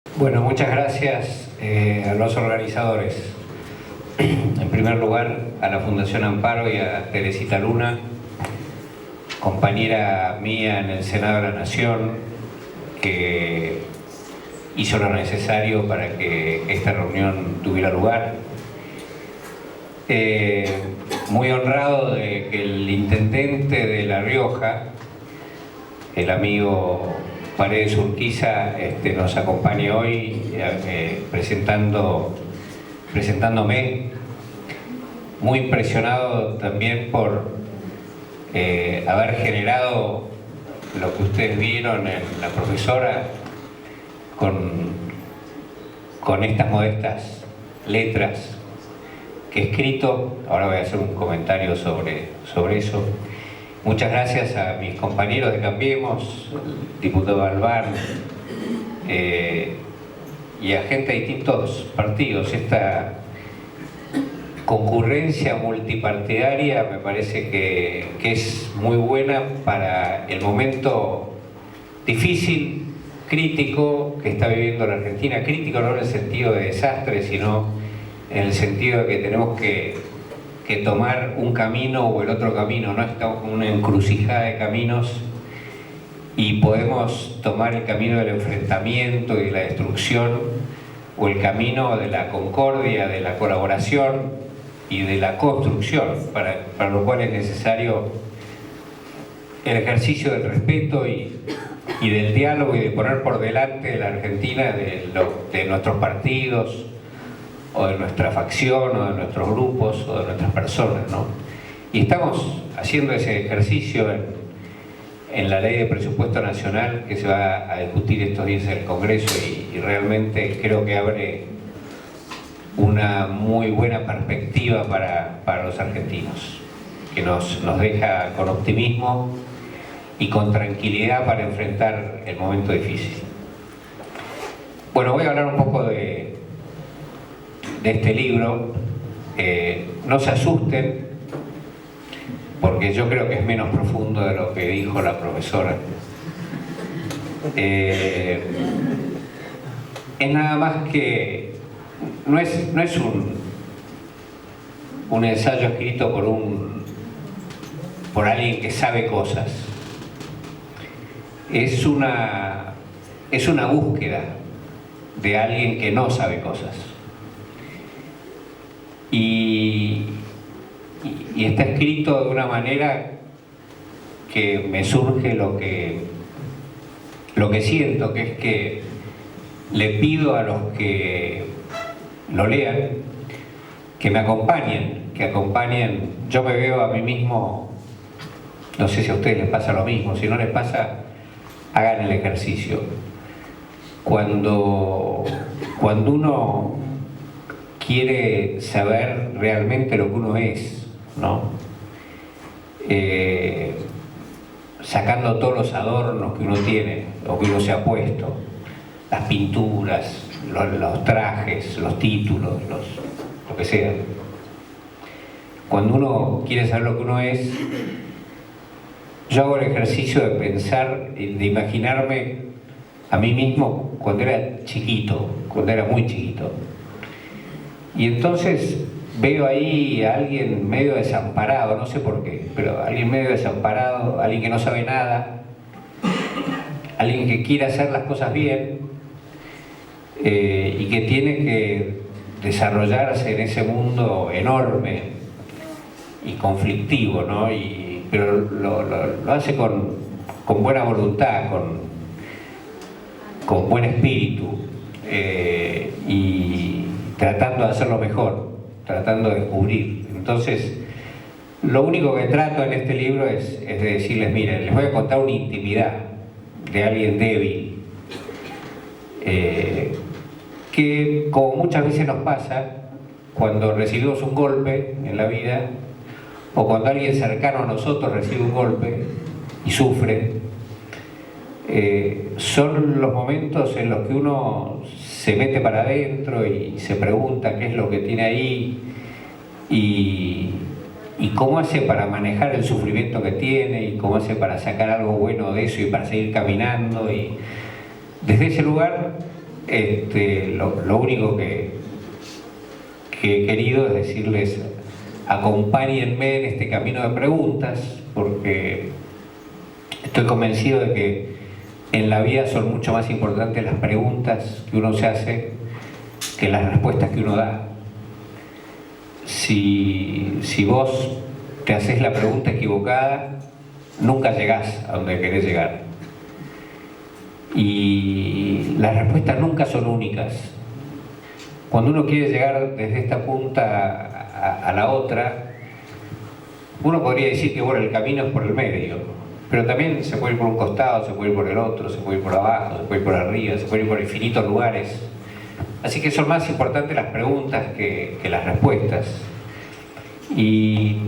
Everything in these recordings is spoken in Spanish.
Bueno, muchas gracias a los organizadores. En primer lugar, a la Fundación Amparo y a Teresita Luna, compañera mía en el Senado de la Nación, que hizo lo necesario para que esta reunión tuviera lugar. Muy honrado de que el intendente de La Rioja, el amigo Paredes Urquiza, nos acompañe hoy presentándome. Muy impresionado también por haber generado lo que ustedes vieron en la profesora con estas modestas letras que he escrito. Ahora voy a hacer un comentario sobre eso. Muchas gracias a mis compañeros de Cambiemos, el diputado Albán, y a gente de distintos partidos. Esta concurrencia multipartidaria me parece que es muy buena para el momento difícil, crítico que está viviendo la Argentina. Crítico no en el sentido de desastre, sino en el sentido de que tenemos que tomar un camino o el otro camino, ¿no? Estamos en una encrucijada de caminos y podemos tomar el camino del enfrentamiento y de la destrucción, o el camino de la concordia, de la colaboración y de la construcción, para lo cual es necesario el ejercicio del respeto y del diálogo, y de poner por delante de la Argentina de nuestros partidos, o de nuestra facción, o de nuestros grupos, o de nuestras personas, ¿no? Y estamos haciendo ese ejercicio en la Ley de Presupuesto Nacional que se va a discutir estos días en el Congreso, y realmente creo que abre una muy buena perspectiva para los argentinos, que nos deja con optimismo y con tranquilidad para enfrentar el momento difícil. Bueno, voy a hablar un poco de este libro. No se asusten, porque yo creo que es menos profundo de lo que dijo la profesora. Es nada más que... No es un ensayo escrito por alguien que sabe cosas. Es una búsqueda de alguien que no sabe cosas. Y está escrito de una manera que me surge lo que siento, que es que le pido a los que lo lean que me acompañen, Yo me veo a mí mismo, no sé si a ustedes les pasa lo mismo. Si no les pasa, hagan el ejercicio. Cuando uno quiere saber realmente lo que uno es, ¿no? Sacando todos los adornos que uno tiene, o que uno se ha puesto, las pinturas, los trajes, los títulos, lo que sea. Cuando uno quiere saber lo que uno es, yo hago el ejercicio de pensar, de imaginarme a mí mismo cuando era chiquito, cuando era muy chiquito. Y entonces veo ahí a alguien medio desamparado, no sé por qué, pero alguien medio desamparado, alguien que no sabe nada, alguien que quiere hacer las cosas bien, y que tiene que desarrollarse en ese mundo enorme y conflictivo, ¿no? Pero lo hace con buena voluntad, con buen espíritu, y tratando de hacerlo mejor, tratando de descubrir. Entonces, lo único que trato en este libro es de decirles: miren, les voy a contar una intimidad de alguien débil, que, como muchas veces nos pasa cuando recibimos un golpe en la vida, o cuando alguien cercano a nosotros recibe un golpe y sufre, son los momentos en los que uno se mete para adentro y se pregunta qué es lo que tiene ahí y cómo hace para manejar el sufrimiento que tiene, y cómo hace para sacar algo bueno de eso y para seguir caminando. Y desde ese lugar lo único que he querido es decirles: acompáñenme en este camino de preguntas, porque estoy convencido de que en la vida son mucho más importantes las preguntas que uno se hace que las respuestas que uno da. Si vos te haces la pregunta equivocada, nunca llegás a donde querés llegar. Y las respuestas nunca son únicas. Cuando uno quiere llegar desde esta punta a la otra, uno podría decir que bueno, el camino es por el medio, pero también se puede ir por un costado, se puede ir por el otro, se puede ir por abajo, se puede ir por arriba, se puede ir por infinitos lugares. Así que son más importantes las preguntas que las respuestas. Y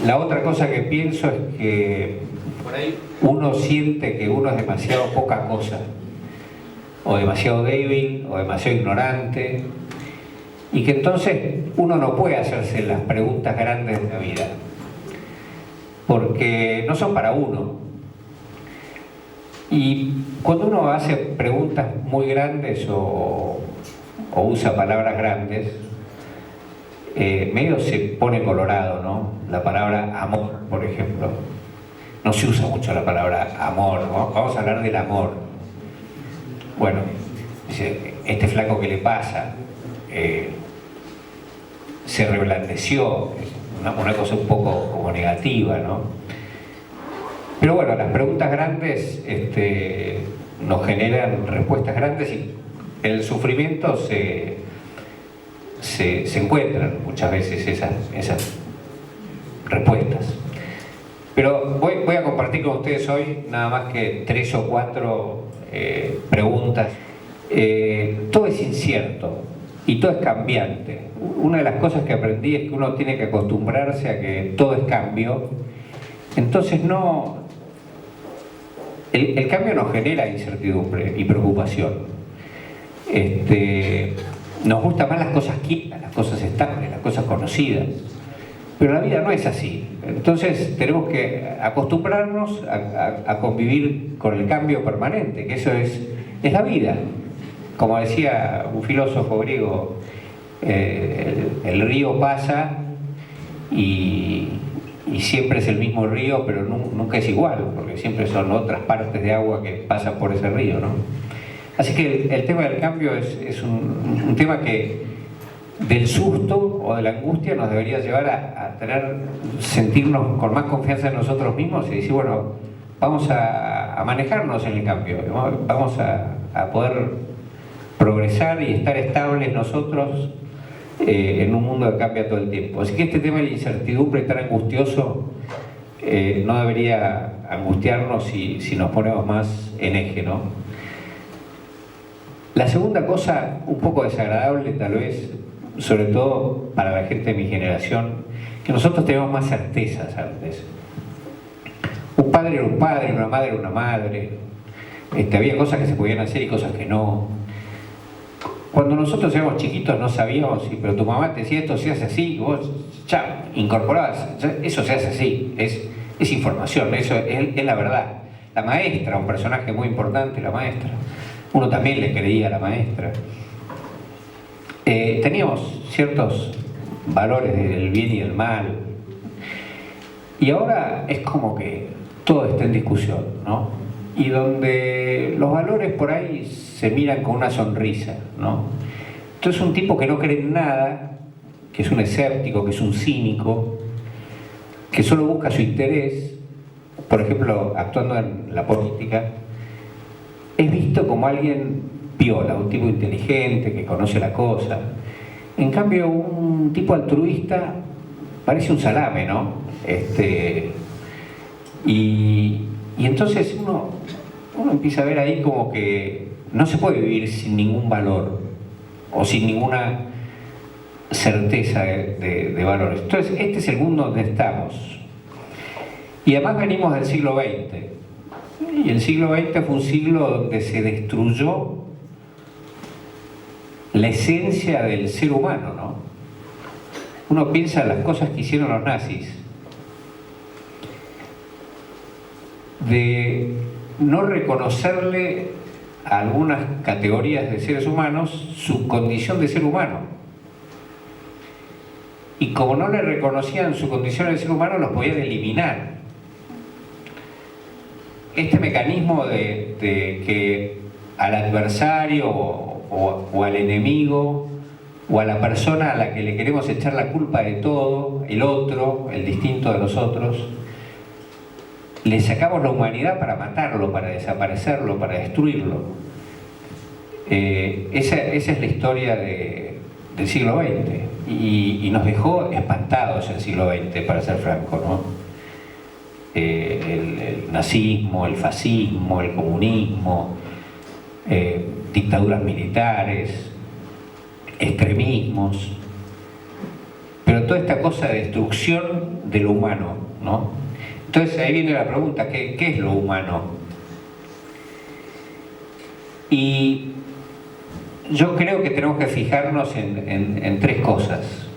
la otra cosa que pienso es que por ahí uno siente que uno es demasiado poca cosa, o demasiado débil, o demasiado ignorante, y que entonces uno no puede hacerse las preguntas grandes de la vida, porque no son para uno. Y cuando uno hace preguntas muy grandes o usa palabras grandes, medio se pone colorado, ¿no? La palabra amor, por ejemplo. No se usa mucho la palabra amor, ¿no? Vamos a hablar del amor. Bueno, dice, este flaco, ¿qué le pasa? Se reblandeció, una cosa un poco como negativa, ¿no? Pero bueno, las preguntas grandes nos generan respuestas grandes, y en el sufrimiento se encuentran muchas veces esas respuestas. Pero voy a compartir con ustedes hoy nada más que 3 o 4 preguntas. Todo es incierto y todo es cambiante. Una de las cosas que aprendí es que uno tiene que acostumbrarse a que todo es cambio. Entonces el cambio nos genera incertidumbre y preocupación. Nos gustan más las cosas quietas, las cosas estables, las cosas conocidas, pero la vida no es así. Entonces tenemos que acostumbrarnos a convivir con el cambio permanente, que eso es la vida. Como decía un filósofo griego, el río pasa y siempre es el mismo río, pero nunca es igual, porque siempre son otras partes de agua que pasan por ese río, ¿no? Así que el tema del cambio es un tema que del susto o de la angustia nos debería llevar a sentirnos con más confianza en nosotros mismos y decir, bueno, vamos a manejarnos en el cambio, vamos a poder progresar y estar estables nosotros en un mundo que cambia todo el tiempo. Así que este tema de la incertidumbre tan angustioso no debería angustiarnos si nos ponemos más en eje, ¿no? La segunda cosa, un poco desagradable tal vez, sobre todo para la gente de mi generación, que nosotros tenemos más certezas antes. Un padre era un padre, una madre era una madre, había cosas que se podían hacer y cosas que no. Cuando nosotros éramos chiquitos no sabíamos, pero tu mamá te decía esto se hace así, y vos ya incorporabas, eso se hace así, es información, eso es la verdad. La maestra, un personaje muy importante, la maestra. Uno también le creía a la maestra. Teníamos ciertos valores del bien y del mal. Y ahora es como que todo está en discusión, ¿no? Y donde los valores por ahí se miran con una sonrisa, ¿no? Entonces un tipo que no cree en nada, que es un escéptico, que es un cínico, que solo busca su interés, por ejemplo, actuando en la política, es visto como alguien piola, un tipo inteligente, que conoce la cosa. En cambio, un tipo altruista parece un salame, ¿no? Y entonces uno empieza a ver ahí como que no se puede vivir sin ningún valor o sin ninguna certeza de valores. Entonces, este es el mundo donde estamos. Y además venimos del siglo XX. Y el siglo XX fue un siglo donde se destruyó la esencia del ser humano, ¿no? Uno piensa en las cosas que hicieron los nazis, de no reconocerle a algunas categorías de seres humanos su condición de ser humano. Y como no le reconocían su condición de ser humano, los podían eliminar. Este mecanismo de que al adversario o al enemigo o a la persona a la que le queremos echar la culpa de todo, el otro, el distinto de nosotros, le sacamos la humanidad para matarlo, para desaparecerlo, para destruirlo. Esa es la historia del siglo XX y nos dejó espantados el siglo XX, para ser franco, ¿no? El nazismo, el fascismo, el comunismo, dictaduras militares, extremismos, pero toda esta cosa de destrucción de lo humano, ¿no? Entonces ahí viene la pregunta, ¿qué es lo humano? Y yo creo que tenemos que fijarnos en tres cosas.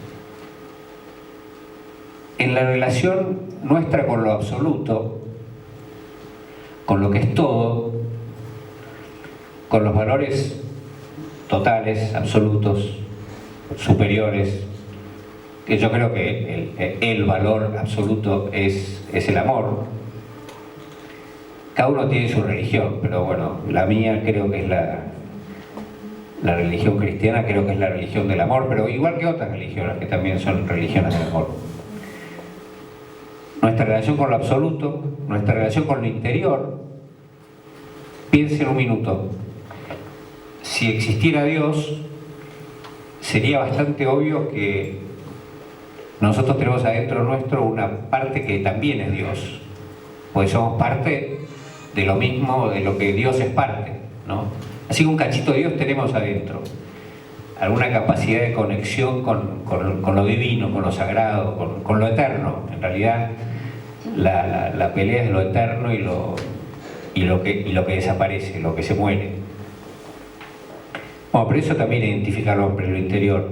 En la relación nuestra con lo absoluto, con lo que es todo, con los valores totales, absolutos, superiores, que yo creo que el valor absoluto es el amor. Cada uno tiene su religión, pero bueno, la mía creo que es la religión cristiana, creo que es la religión del amor, pero igual que otras religiones que también son religiones del amor. Nuestra relación con lo absoluto, nuestra relación con lo interior. Piensen un minuto. Si existiera Dios, sería bastante obvio que nosotros tenemos adentro nuestro una parte que también es Dios, porque somos parte de lo mismo, de lo que Dios es parte, ¿no? Así que un cachito de Dios tenemos adentro, alguna capacidad de conexión con lo divino, con lo sagrado, con lo eterno. En realidad la pelea es lo eterno y lo que desaparece, lo que se muere. Bueno, pero eso también identifica al hombre, lo interior.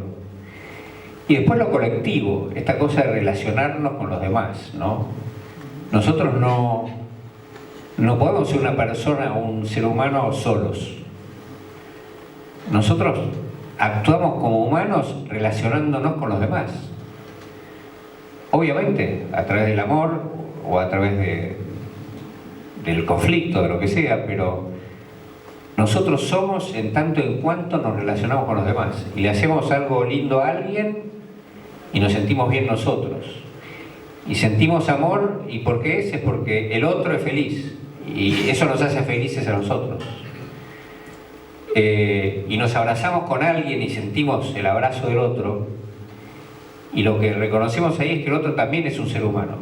Y después lo colectivo, esta cosa de relacionarnos con los demás, ¿no? Nosotros no podemos ser una persona o un ser humano solos. Nosotros actuamos como humanos relacionándonos con los demás. Obviamente, a través del amor o a través del conflicto, de lo que sea, pero nosotros somos en tanto en cuanto nos relacionamos con los demás y le hacemos algo lindo a alguien y nos sentimos bien nosotros y sentimos amor. ¿Y por qué es? Es porque el otro es feliz y eso nos hace felices a nosotros. Y nos abrazamos con alguien y sentimos el abrazo del otro, y lo que reconocemos ahí es que el otro también es un ser humano,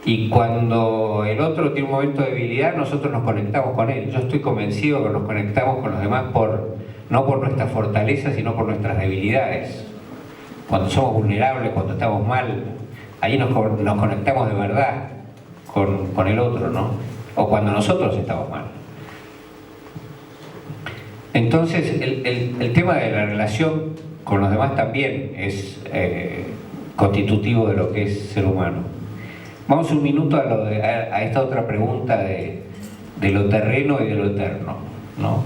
y cuando el otro tiene un momento de debilidad, nosotros nos conectamos con él. Yo estoy convencido que nos conectamos con los demás no por nuestras fortalezas, sino por nuestras debilidades. Cuando somos vulnerables, cuando estamos mal, ahí nos conectamos de verdad con el otro, ¿no? O cuando nosotros estamos mal. Entonces, el tema de la relación con los demás también es constitutivo de lo que es ser humano. Vamos un minuto a esta otra pregunta de lo terreno y de lo eterno, ¿no?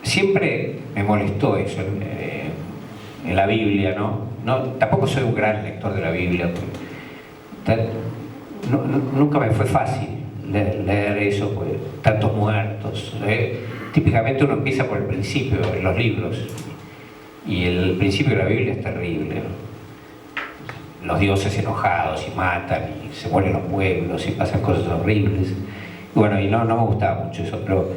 Siempre me molestó eso en la Biblia, ¿no? Tampoco soy un gran lector de la Biblia, nunca me fue fácil leer eso, pues, tantos muertos. Típicamente uno empieza por el principio en los libros, y el principio de la Biblia es terrible, ¿no? Los dioses enojados y matan y se mueren los pueblos y pasan cosas horribles. Y bueno, y no me gustaba mucho eso, pero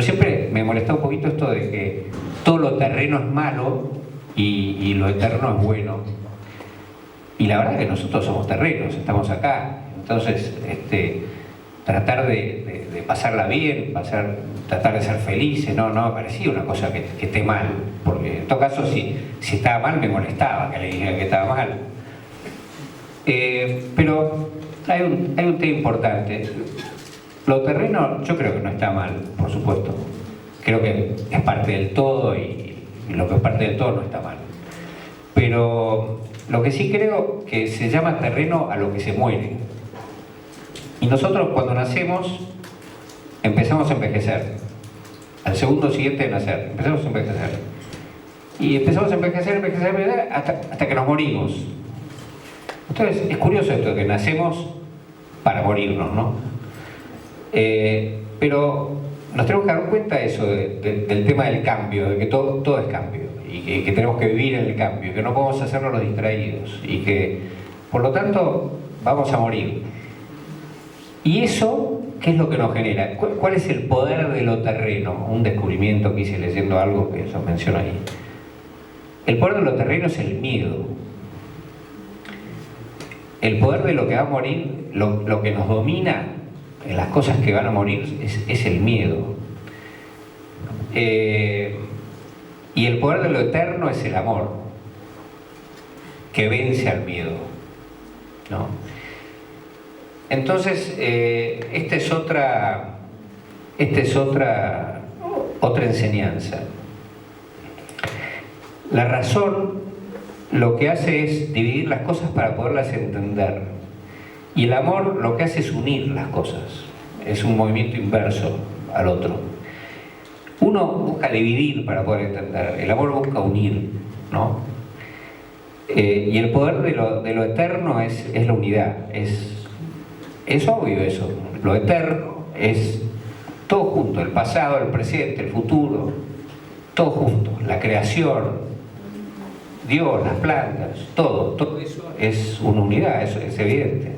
siempre me molestaba un poquito esto de que todo lo terreno es malo y lo eterno es bueno. Y la verdad es que nosotros somos terrenos, estamos acá. Entonces, tratar de pasarla bien, tratar de ser felices, no me parecía una cosa que esté mal, porque en todo caso si estaba mal me molestaba que le dijeran que estaba mal. Pero hay un tema importante. Lo terreno yo creo que no está mal, por supuesto. Creo que es parte del todo y lo que es parte del todo no está mal. Pero lo que sí creo que se llama terreno a lo que se muere. Y nosotros cuando nacemos empezamos a envejecer. Al segundo siguiente de nacer, empezamos a envejecer. Y empezamos a envejecer hasta que nos morimos. Entonces, es curioso esto, que nacemos para morirnos, ¿no? Pero nos tenemos que dar cuenta de eso, del tema del cambio, de que todo es cambio, y que tenemos que vivir en el cambio, que no podemos hacernos los distraídos, y que, por lo tanto, vamos a morir. ¿Y eso qué es lo que nos genera? ¿Cuál es el poder de lo terreno? Un descubrimiento que hice leyendo algo que os menciono ahí. El poder de lo terreno es el miedo. El poder de lo que va a morir, lo que nos domina en las cosas que van a morir es el miedo. Y el poder de lo eterno es el amor, que vence al miedo, ¿no? Entonces, esta es otra enseñanza. La razón lo que hace es dividir las cosas para poderlas entender. Y el amor lo que hace es unir las cosas. Es un movimiento inverso al otro. Uno busca dividir para poder entender. El amor busca unir, ¿no? Y el poder de lo eterno es la unidad. Es obvio eso. Lo eterno es todo junto. El pasado, el presente, el futuro. Todo junto. La creación, Dios, las plantas, todo eso es una unidad, eso es evidente.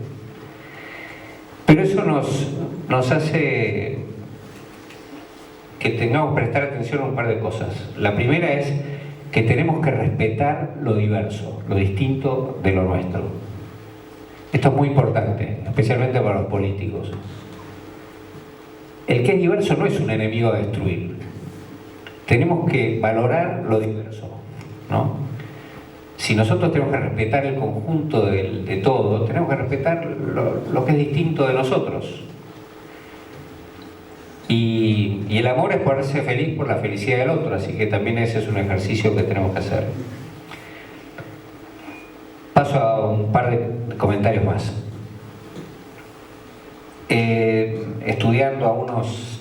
Pero eso nos hace que tengamos que prestar atención a un par de cosas. La primera es que tenemos que respetar lo diverso, lo distinto de lo nuestro. Esto es muy importante, especialmente para los políticos. El que es diverso no es un enemigo a destruir. Tenemos que valorar lo diverso, ¿no? Si nosotros tenemos que respetar el conjunto de todo, tenemos que respetar lo que es distinto de nosotros. Y el amor es poderse feliz por la felicidad del otro, así que también ese es un ejercicio que tenemos que hacer. Paso a un par de comentarios más. Estudiando a unos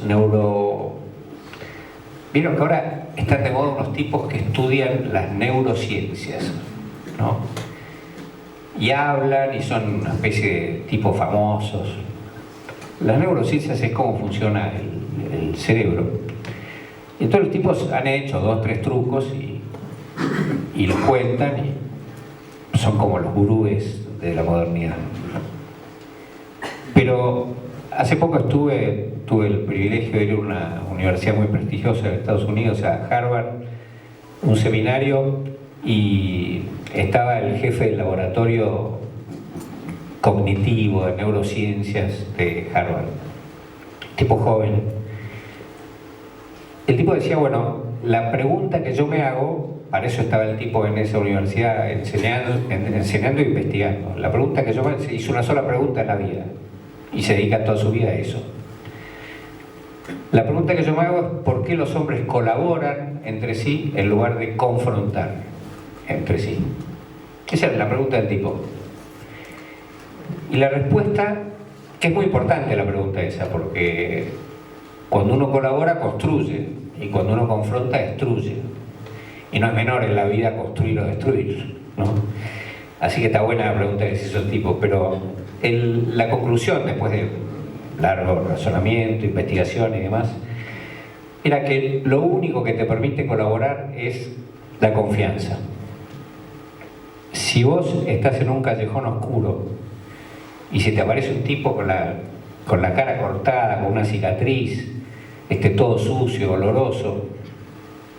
Vieron que ahora están de moda unos tipos que estudian las neurociencias, ¿no? Y hablan y son una especie de tipos famosos. Las neurociencias es cómo funciona el cerebro. Y entonces los tipos han hecho 2 o 3 trucos y los cuentan y son como los gurúes de la modernidad. Pero hace poco tuve el privilegio de ir a una universidad muy prestigiosa de Estados Unidos, a Harvard, un seminario, y estaba el jefe del laboratorio cognitivo de neurociencias de Harvard, tipo joven. El tipo decía, bueno, la pregunta que yo me hago, para eso estaba el tipo en esa universidad enseñando e investigando, la pregunta que yo me hizo una sola pregunta en la vida, y se dedica toda su vida a eso. La pregunta que yo me hago es ¿por qué los hombres colaboran entre sí en lugar de confrontar entre sí? Esa es la pregunta del tipo. Y la respuesta, que es muy importante la pregunta esa, porque cuando uno colabora construye, y cuando uno confronta destruye. Y no es menor en la vida construir o destruir, ¿no? Así que está buena la pregunta que se hizo el tipo, pero la conclusión, después de largo razonamiento, investigación y demás, era que lo único que te permite colaborar es la confianza. Si vos estás en un callejón oscuro y se te aparece un tipo con la cara cortada, con una cicatriz, todo sucio, oloroso,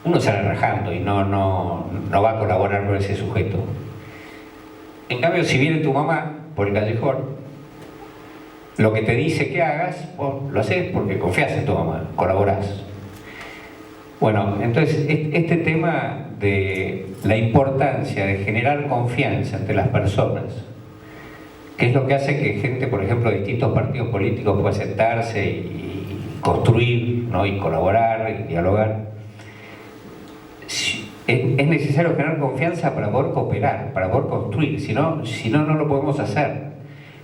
uno sale rajando y no va a colaborar con ese sujeto. En cambio, si viene tu mamá por el callejón, lo que te dice que hagas, vos lo haces porque confías en tu mamá, colaborás. Bueno, entonces este tema de la importancia de generar confianza entre las personas, que es lo que hace que gente, por ejemplo, de distintos partidos políticos pueda sentarse y construir, ¿no? Y colaborar y dialogar. Es necesario generar confianza para poder cooperar, para poder construir, si no lo podemos hacer.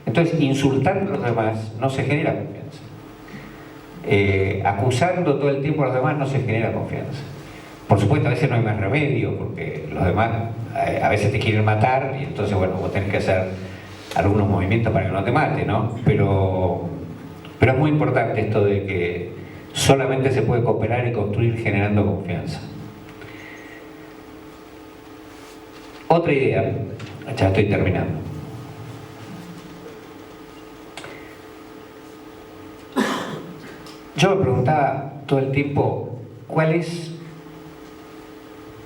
Entonces, insultando a los demás no se genera confianza. acusando todo el tiempo a los demás, no se genera confianza. Por supuesto, a veces no hay más remedio, porque los demás a veces te quieren matar, y entonces, bueno, vos tenés que hacer algunos movimientos para que no te mate, ¿no? Pero es muy importante esto de que solamente se puede cooperar y construir generando confianza. Otra idea, ya estoy terminando. Yo me preguntaba todo el tiempo,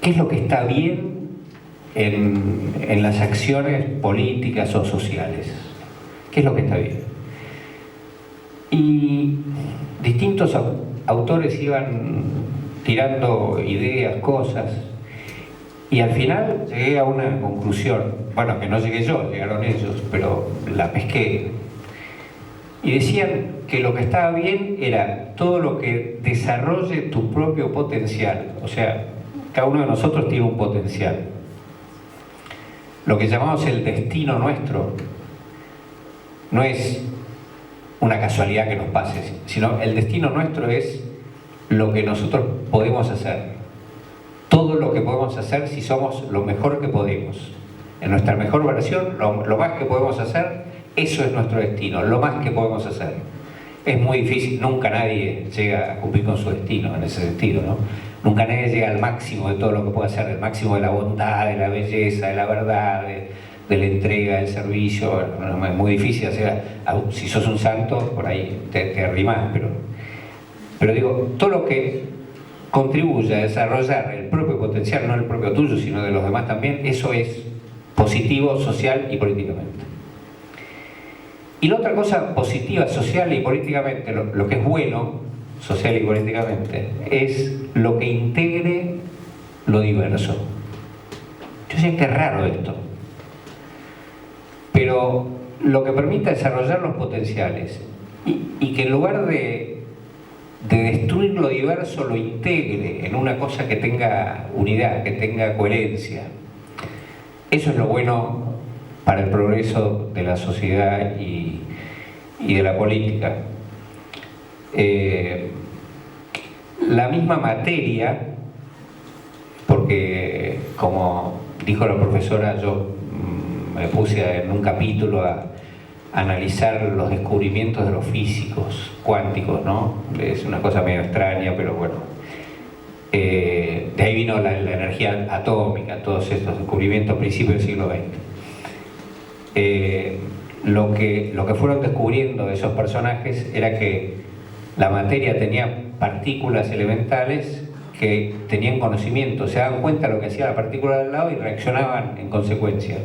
¿qué es lo que está bien en las acciones políticas o sociales? ¿Qué es lo que está bien? Y distintos autores iban tirando ideas, cosas, y al final llegué a una conclusión, bueno, que no llegué yo, llegaron ellos, pero la pesqué. Y decían que lo que estaba bien era todo lo que desarrolle tu propio potencial. O sea, cada uno de nosotros tiene un potencial. Lo que llamamos el destino nuestro no es una casualidad que nos pase, sino el destino nuestro es lo que nosotros podemos hacer. Todo lo que podemos hacer si somos lo mejor que podemos. En nuestra mejor versión, lo más que podemos hacer, eso es nuestro destino, lo más que podemos hacer. Es muy difícil, nunca nadie llega a cumplir con su destino en ese sentido, ¿no? Nunca nadie llega al máximo de todo lo que puede hacer, el máximo de la bondad, de la belleza, de la verdad, de la entrega, del servicio. Bueno, es muy difícil, o sea, si sos un santo, por ahí te arrimás, pero digo, todo lo que contribuye a desarrollar el propio potencial, no el propio tuyo, sino de los demás también, eso es positivo, social y políticamente. Y la otra cosa positiva, social y políticamente, lo que es bueno, social y políticamente, es lo que integre lo diverso. Yo sé que es raro esto, pero lo que permita desarrollar los potenciales y que en lugar de destruir lo diverso, lo integre en una cosa que tenga unidad, que tenga coherencia. Eso es lo bueno para el progreso de la sociedad y de la política. La misma materia, porque como dijo la profesora, yo me puse en un capítulo a analizar los descubrimientos de los físicos cuánticos, ¿no? Es una cosa medio extraña, pero bueno. De ahí vino la energía atómica, todos estos descubrimientos a principios del siglo XX. Lo que fueron descubriendo esos personajes era que la materia tenía partículas elementales que tenían conocimiento, se daban cuenta de lo que hacía la partícula de al lado y reaccionaban en consecuencia.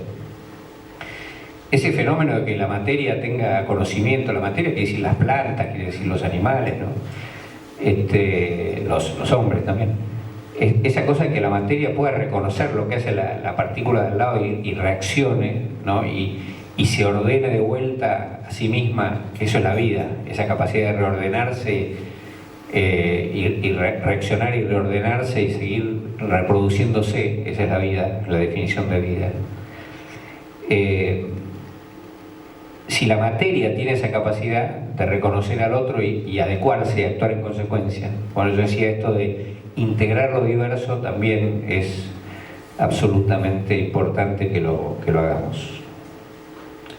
Ese fenómeno de que la materia tenga conocimiento, la materia quiere decir las plantas, quiere decir los animales, ¿no? Los hombres también. Esa cosa de que la materia pueda reconocer lo que hace la partícula de al lado y reaccione, ¿no? Y se ordene de vuelta a sí misma, que eso es la vida, esa capacidad de reordenarse y reaccionar y reordenarse y seguir reproduciéndose, esa es la vida, la definición de vida. Si la materia tiene esa capacidad de reconocer al otro y adecuarse y actuar en consecuencia, cuando yo decía esto de integrar lo diverso, también es absolutamente importante que lo hagamos.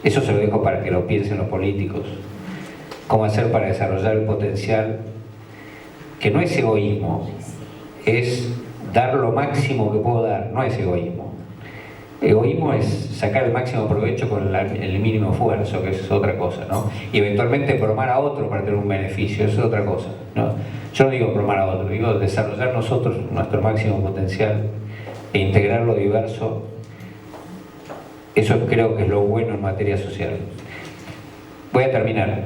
Eso se lo dejo para que lo piensen los políticos. Cómo hacer para desarrollar el potencial, que no es egoísmo, es dar lo máximo que puedo dar, no es egoísmo. Egoísmo es sacar el máximo provecho con el mínimo esfuerzo, que es otra cosa, ¿no? Y eventualmente bromar a otro para tener un beneficio, eso es otra cosa, ¿no? Yo no digo bromar a otro, digo desarrollar nosotros nuestro máximo potencial e integrar lo diverso. Eso creo que es lo bueno en materia social. Voy a terminar.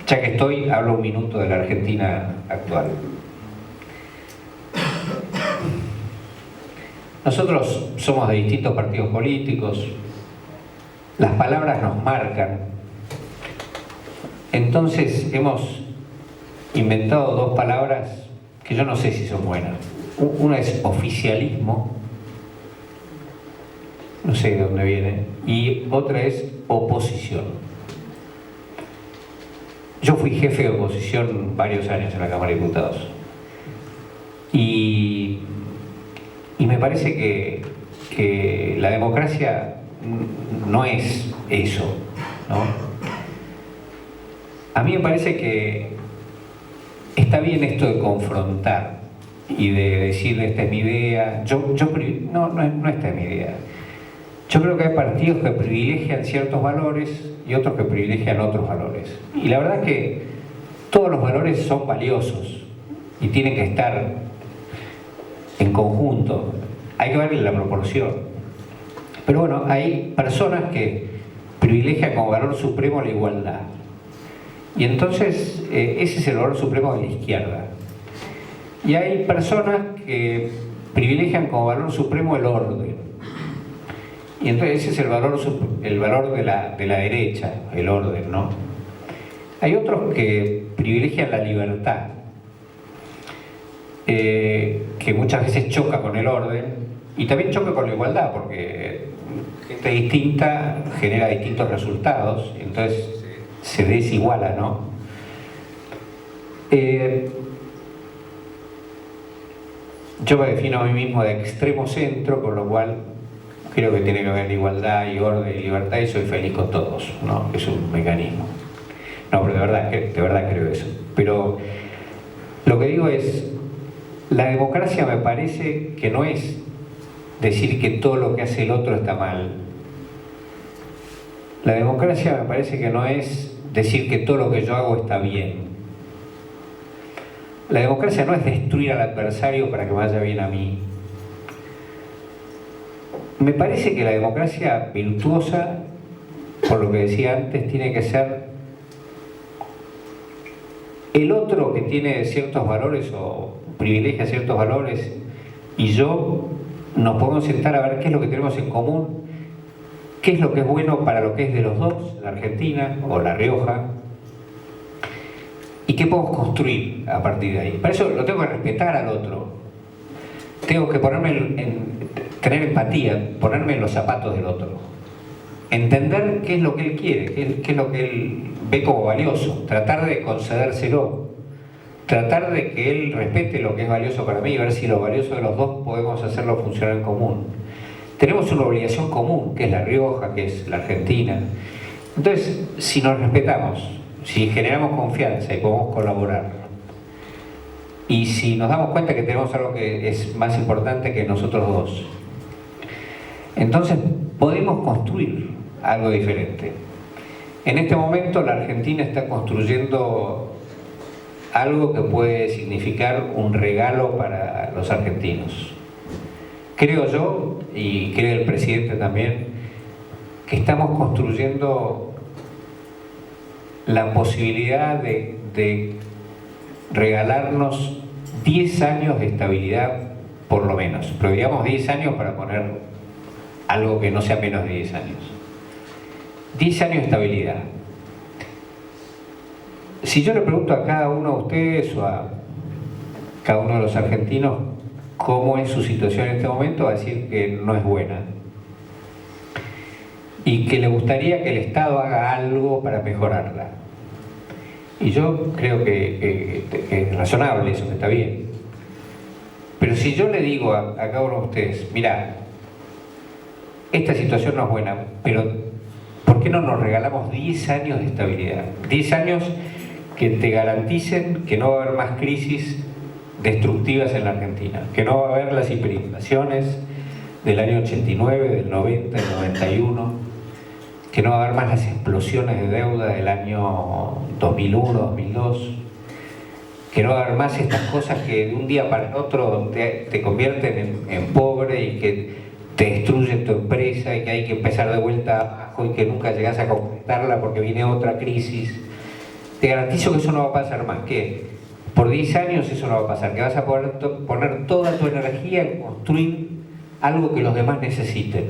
Ya que estoy, hablo un minuto de la Argentina actual. Nosotros somos de distintos partidos políticos, las palabras nos marcan. Entonces hemos inventado dos palabras que yo no sé si son buenas. Una es oficialismo, no sé de dónde viene, y otra es oposición. yo fui jefe de oposición varios años en la Cámara de Diputados. Y me parece que la democracia no es eso, ¿no? A mí me parece que está bien esto de confrontar y de decir esta es mi idea. No esta es mi idea. Yo creo que hay partidos que privilegian ciertos valores y otros que privilegian otros valores. Y la verdad es que todos los valores son valiosos y tienen que estar en conjunto. Hay que verle la proporción. Pero bueno, hay personas que privilegian como valor supremo la igualdad. Y entonces ese es el valor supremo de la izquierda. Y hay personas que privilegian como valor supremo el orden. Y entonces ese es el valor de la derecha, el orden, ¿no? Hay otros que privilegian la libertad, que muchas veces choca con el orden y también choca con la igualdad, porque gente distinta genera distintos resultados, entonces se desiguala, ¿no? Yo me defino a mí mismo de extremo centro, con lo cual creo que tiene que haber igualdad y orden y libertad y soy feliz con todos, ¿no? Es un mecanismo. No, pero de verdad creo eso. Pero lo que digo es, la democracia me parece que no es decir que todo lo que hace el otro está mal. La democracia me parece que no es decir que todo lo que yo hago está bien. La democracia no es destruir al adversario para que vaya bien a mí. Me parece que la democracia virtuosa, por lo que decía antes, tiene que ser el otro que tiene ciertos valores o privilegia ciertos valores y yo nos podemos sentar a ver qué es lo que tenemos en común, qué es lo que es bueno para lo que es de los dos, la Argentina o La Rioja, y qué podemos construir a partir de ahí. Para eso lo tengo que respetar al otro, tengo que tener empatía, ponerme en los zapatos del otro, entender qué es lo que él quiere, qué es lo que él ve como valioso, tratar de concedérselo, tratar de que él respete lo que es valioso para mí y ver si lo valioso de los dos podemos hacerlo funcionar en común. Tenemos una obligación común, que es La Rioja, que es la Argentina. Entonces, si nos respetamos, si generamos confianza y podemos colaborar, y si nos damos cuenta que tenemos algo que es más importante que nosotros dos, entonces podemos construir algo diferente. En este momento la Argentina está construyendo algo que puede significar un regalo para los argentinos. Creo yo, y cree el presidente también, que estamos construyendo la posibilidad de regalarnos 10 años de estabilidad, por lo menos. Pero digamos 10 años para poner algo que no sea menos de 10 años. 10 años de estabilidad. Si yo le pregunto a cada uno de ustedes o a cada uno de los argentinos cómo es su situación en este momento, va a decir que no es buena. Y que le gustaría que el Estado haga algo para mejorarla. Y yo creo que es razonable eso, que está bien. Pero si yo le digo a cada uno de ustedes, mira, esta situación no es buena, pero ¿por qué no nos regalamos 10 años de estabilidad? 10 años que te garanticen que no va a haber más crisis destructivas en la Argentina, que no va a haber las hiperinflaciones del año 89, del 90, del 91, que no va a haber más las explosiones de deuda del año 2001, 2002, que no va a haber más estas cosas que de un día para el otro te convierten en pobre y que te destruyen tu empresa y que hay que empezar de vuelta abajo y que nunca llegas a completarla porque viene otra crisis. Te garantizo que eso no va a pasar más, que por 10 años eso no va a pasar, que vas a poder poner toda tu energía en construir algo que los demás necesiten,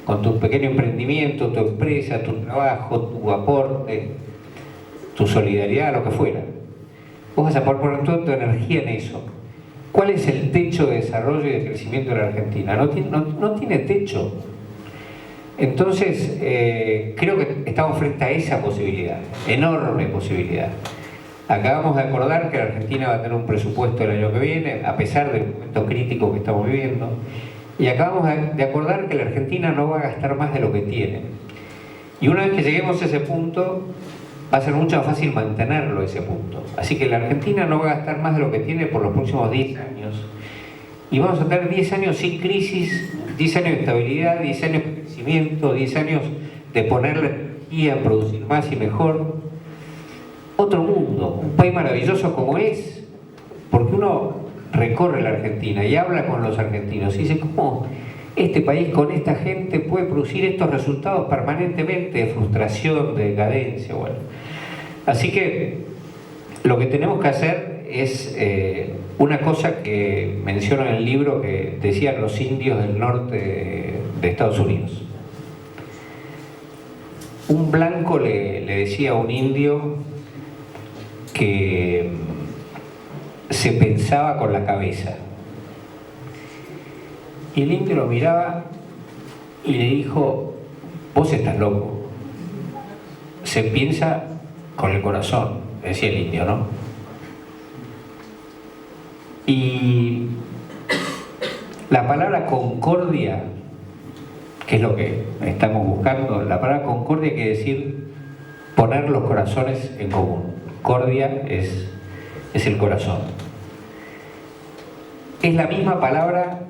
con tu pequeño emprendimiento, tu empresa, tu trabajo, tu aporte, tu solidaridad, lo que fuera. Vos vas a poder poner toda tu energía en eso. ¿Cuál es el techo de desarrollo y de crecimiento de la Argentina? No tiene techo. Entonces, creo que estamos frente a esa posibilidad, enorme posibilidad. Acabamos de acordar que la Argentina va a tener un presupuesto el año que viene, a pesar del momento crítico que estamos viviendo, y acabamos de acordar que la Argentina no va a gastar más de lo que tiene. Y una vez que lleguemos a ese punto, va a ser mucho más fácil mantenerlo ese punto. Así que la Argentina no va a gastar más de lo que tiene por los próximos 10 años. Y vamos a tener 10 años sin crisis, 10 años de estabilidad, 10 años de crecimiento, 10 años de poner la energía a producir más y mejor. Otro mundo, un país maravilloso como es, porque uno recorre la Argentina y habla con los argentinos y dice, ¿cómo este país con esta gente puede producir estos resultados permanentemente de frustración, de decadencia? Bueno, así que lo que tenemos que hacer es una cosa que menciono en el libro que decían los indios del norte de Estados Unidos. Un blanco le decía a un indio que se pensaba con la cabeza. Y el indio lo miraba y le dijo, vos estás loco, se piensa con el corazón, decía el indio, ¿no? Y la palabra concordia, que es lo que estamos buscando, la palabra concordia quiere decir poner los corazones en común. Cordia es el corazón. Es la misma palabra,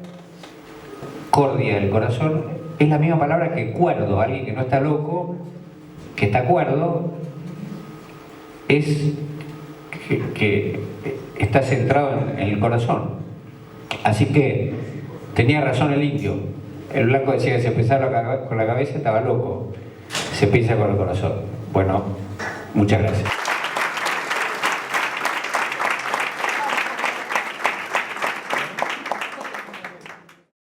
cordia, el corazón, es la misma palabra que cuerdo. Alguien que no está loco, que está cuerdo, es que está centrado en el corazón. Así que tenía razón el indio. El blanco decía que se pensaba con la cabeza, estaba loco. Se piensa con el corazón. Bueno, muchas gracias.